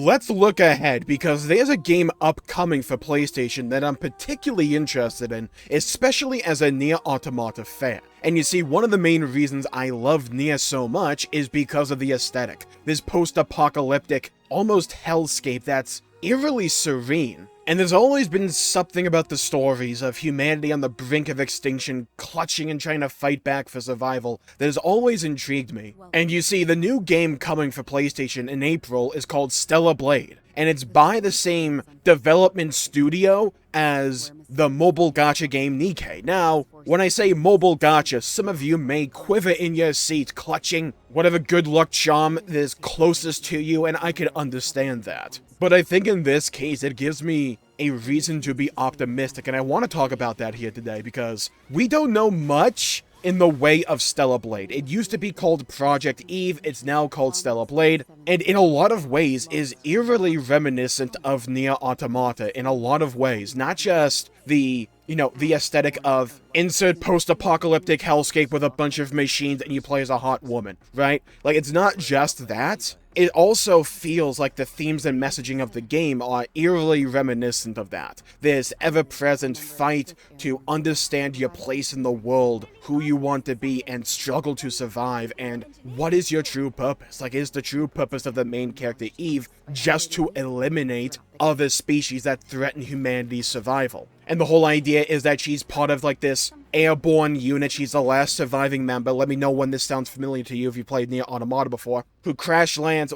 let's look ahead, because there's a game upcoming for PlayStation that I'm particularly interested in, especially as a Nier Automata fan. And you see, one of the main reasons I love Nier so much is because of the aesthetic. This post-apocalyptic, almost hellscape that's eerily serene. And there's always been something about the stories of humanity on the brink of extinction, clutching and trying to fight back for survival, that has always intrigued me. And you see, the new game coming for PlayStation in April is called stellarblade, and it's by the same development studio as the mobile gacha game Nikke. Now, when I say mobile gacha, some of you may quiver in your seat, clutching whatever good luck charm is closest to you, and I can understand that. But I think in this case, it gives me a reason to be optimistic, and I want to talk about that here today, because we don't know much in the way of stellarblade. It used to be called Project Eve, it's now called stellarblade, and in a lot of ways is eerily reminiscent of Nier Automata in a lot of ways. Not just the, the aesthetic of insert post-apocalyptic hellscape with a bunch of machines and you play as a hot woman, right? Like, it's not just that. It also feels like the themes and messaging of the game are eerily reminiscent of that. This ever-present fight to understand your place in the world, who you want to be, and struggle to survive, and what is your true purpose? Like, is the true purpose of the main character, Eve, just to eliminate other species that threaten humanity's survival? And the whole idea is that she's part of, like, this airborne unit. She's the last surviving member. Let me know when this sounds familiar to you if you played Nier Automata before. Who lands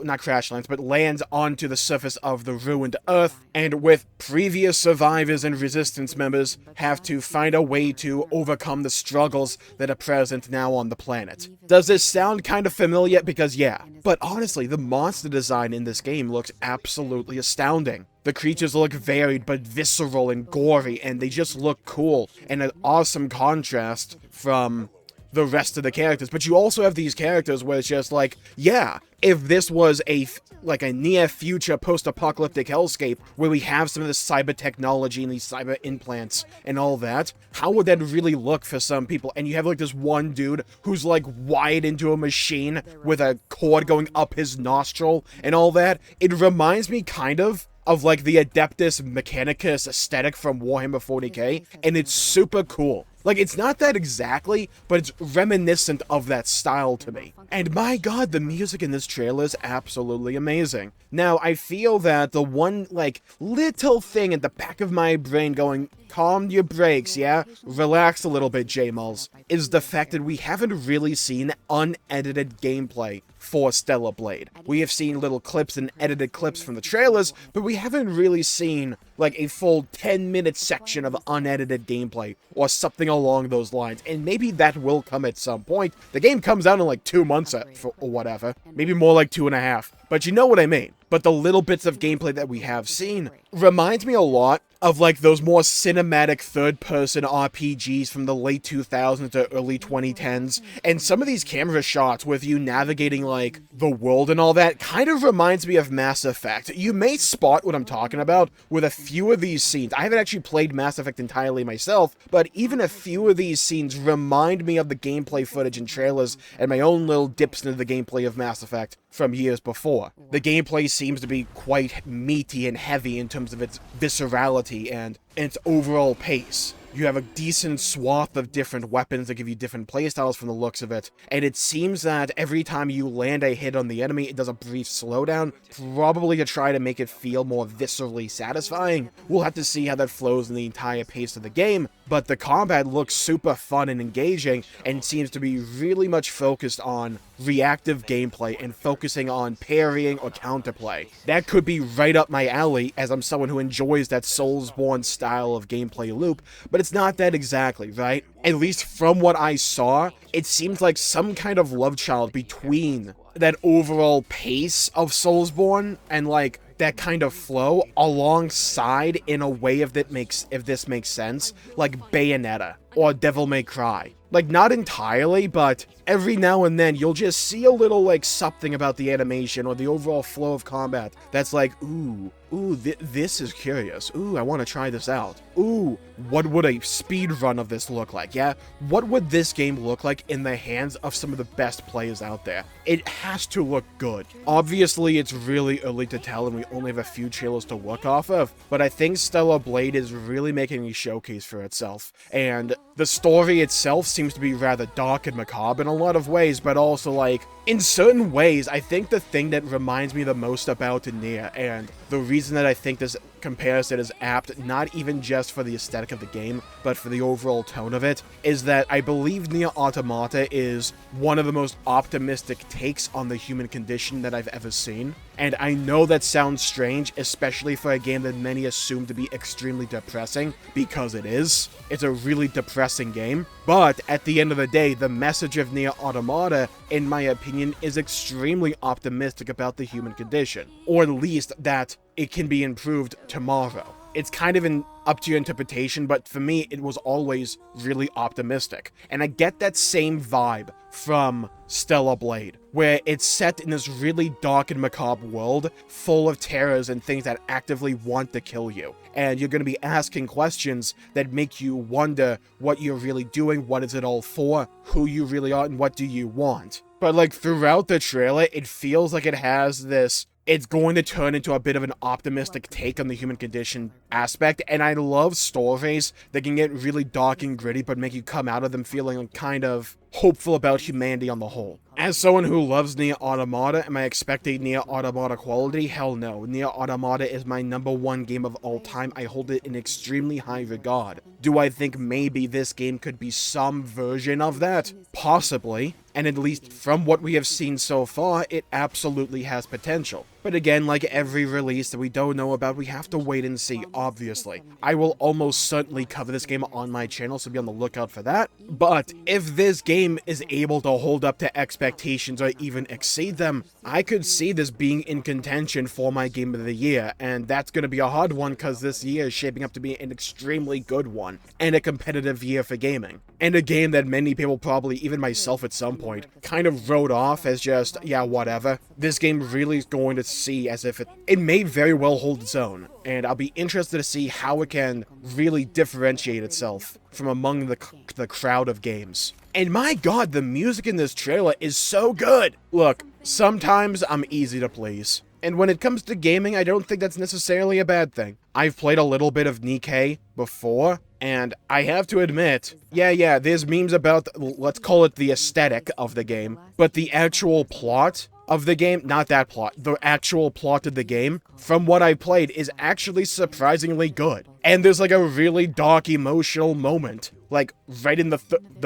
onto the surface of the ruined Earth, and with previous survivors and resistance members, have to find a way to overcome the struggles that are present now on the planet. Does this sound kind of familiar? Because yeah. But honestly, the monster design in this game looks absolutely astounding. The creatures look varied but visceral and gory, and they just look cool, and an awesome contrast from the rest of the characters. But you also have these characters where it's just like, yeah, if this was a near future post-apocalyptic hellscape where we have some of this cyber technology and these cyber implants and all that, how would that really look for some people? And you have like this one dude who's like wired into a machine with a cord going up his nostril and all that. It reminds me kind of like the Adeptus Mechanicus aesthetic from Warhammer 40k, and it's super cool. Like, it's not that exactly, but it's reminiscent of that style to me. And my god, the music in this trailer is absolutely amazing. Now, I feel that the one, like, little thing at the back of my brain going, calm your brakes, yeah? Relax a little bit, Jmulls, is the fact that we haven't really seen unedited gameplay for stellarblade. We have seen little clips and edited clips from the trailers, but we haven't really seen, like, a full 10-minute section of unedited gameplay, or something along those lines, and maybe that will come at some point. The game comes out in like 2 months or whatever, maybe more like 2.5, but you know what I mean. But the little bits of gameplay that we have seen reminds me a lot of like those more cinematic third-person RPGs from the late 2000s to early 2010s, and some of these camera shots with you navigating like the world and all that kind of reminds me of Mass Effect. You may spot what I'm talking about with a few of these scenes. I haven't actually played Mass Effect entirely myself, but even a few of these scenes remind me of the gameplay footage and trailers and my own little dips into the gameplay of Mass Effect from years before. The gameplay seems to be quite meaty and heavy in terms of its viscerality and its overall pace. You have a decent swath of different weapons that give you different playstyles from the looks of it, and it seems that every time you land a hit on the enemy, it does a brief slowdown, probably to try to make it feel more viscerally satisfying. We'll have to see how that flows in the entire pace of the game, but the combat looks super fun and engaging, and seems to be really much focused on reactive gameplay and focusing on parrying or counterplay. That could be right up my alley, as I'm someone who enjoys that Soulsborne style of gameplay loop, but it's not that exactly, right? At least from what I saw, it seems like some kind of love child between that overall pace of Soulsborne and like that kind of flow alongside, in a way, if this makes sense, like Bayonetta or Devil May Cry. Like, not entirely, but every now and then you'll just see a little, like, something about the animation or the overall flow of combat that's like, ooh, Ooh, this is curious. Ooh, I want to try this out. Ooh, what would a speed run of this look like? Yeah, what would this game look like in the hands of some of the best players out there? It has to look good. Obviously, it's really early to tell and we only have a few trailers to work off of, but I think stellarblade is really making a showcase for itself. And the story itself seems to be rather dark and macabre in a lot of ways, but also, like, in certain ways, I think the thing that reminds me the most about Nier, and the reason that I think this comparison is apt, not even just for the aesthetic of the game, but for the overall tone of it, is that I believe Nier Automata is one of the most optimistic takes on the human condition that I've ever seen. And I know that sounds strange, especially for a game that many assume to be extremely depressing, because it is. It's a really depressing game. But at the end of the day, the message of Nier Automata, in my opinion, is extremely optimistic about the human condition. Or at least that it can be improved tomorrow. It's kind of up to your interpretation, but for me, it was always really optimistic. And I get that same vibe from stellarblade, where it's set in this really dark and macabre world, full of terrors and things that actively want to kill you. And you're going to be asking questions that make you wonder what you're really doing, what is it all for, who you really are, and what do you want. But like throughout the trailer, it feels like it has this... It's going to turn into a bit of an optimistic take on the human condition aspect, and I love stories that can get really dark and gritty but make you come out of them feeling kind of hopeful about humanity on the whole. As someone who loves Nier Automata, am I expecting Nier Automata quality? Hell no. Nier Automata is my #1 game of all time. I hold it in extremely high regard. Do I think maybe this game could be some version of that? Possibly. And at least from what we have seen so far, it absolutely has potential. But again, like every release that we don't know about, we have to wait and see, obviously. I will almost certainly cover this game on my channel, so be on the lookout for that. But if this game is able to hold up to expectations or even exceed them, I could see this being in contention for my game of the year. And that's going to be a hard one because this year is shaping up to be an extremely good one and a competitive year for gaming. And a game that many people, probably even myself at some point, kind of wrote off as just, yeah, whatever. This game really is going to see as if it may very well hold its own, and I'll be interested to see how it can really differentiate itself from among the crowd of games. And my god, the music in this trailer is so good! Look, sometimes I'm easy to please. And when it comes to gaming, I don't think that's necessarily a bad thing. I've played a little bit of Nikkei before, and I have to admit, yeah, there's memes about, let's call it the aesthetic of the game, but the actual plot of the game, not that plot, the actual plot of the game, from what I played, is actually surprisingly good. And there's like a really dark emotional moment, like right in the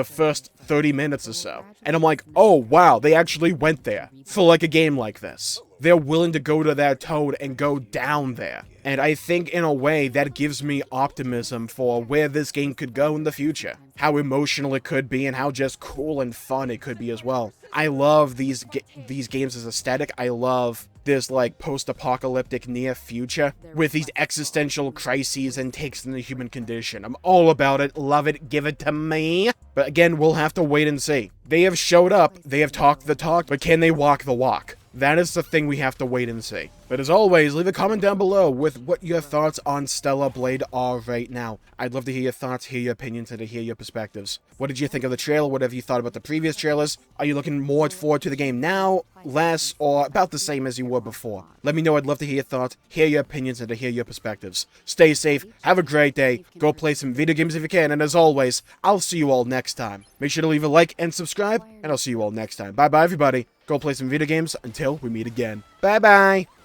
first 30 minutes or so. And I'm like, oh wow, they actually went there for like a game like this. They're willing to go to that tone and go down there. And I think in a way that gives me optimism for where this game could go in the future. How emotional it could be and how just cool and fun it could be as well. I love these games as aesthetic. I love this like post-apocalyptic near future with these existential crises and takes on the human condition. I'm all about it, love it, give it to me. But again, we'll have to wait and see. They have showed up, they have talked the talk, but can they walk the walk? That is the thing we have to wait and see. But as always, leave a comment down below with what your thoughts on stellarblade are right now. I'd love to hear your thoughts, hear your opinions, and to hear your perspectives. What did you think of the trailer? What have you thought about the previous trailers? Are you looking more forward to the game now, less, or about the same as you were before? Let me know. I'd love to hear your thoughts, hear your opinions, and to hear your perspectives. Stay safe, have a great day, go play some video games if you can, and as always, I'll see you all next time. Make sure to leave a like and subscribe, and I'll see you all next time. Bye-bye, everybody. Go play some video games until we meet again. Bye-bye!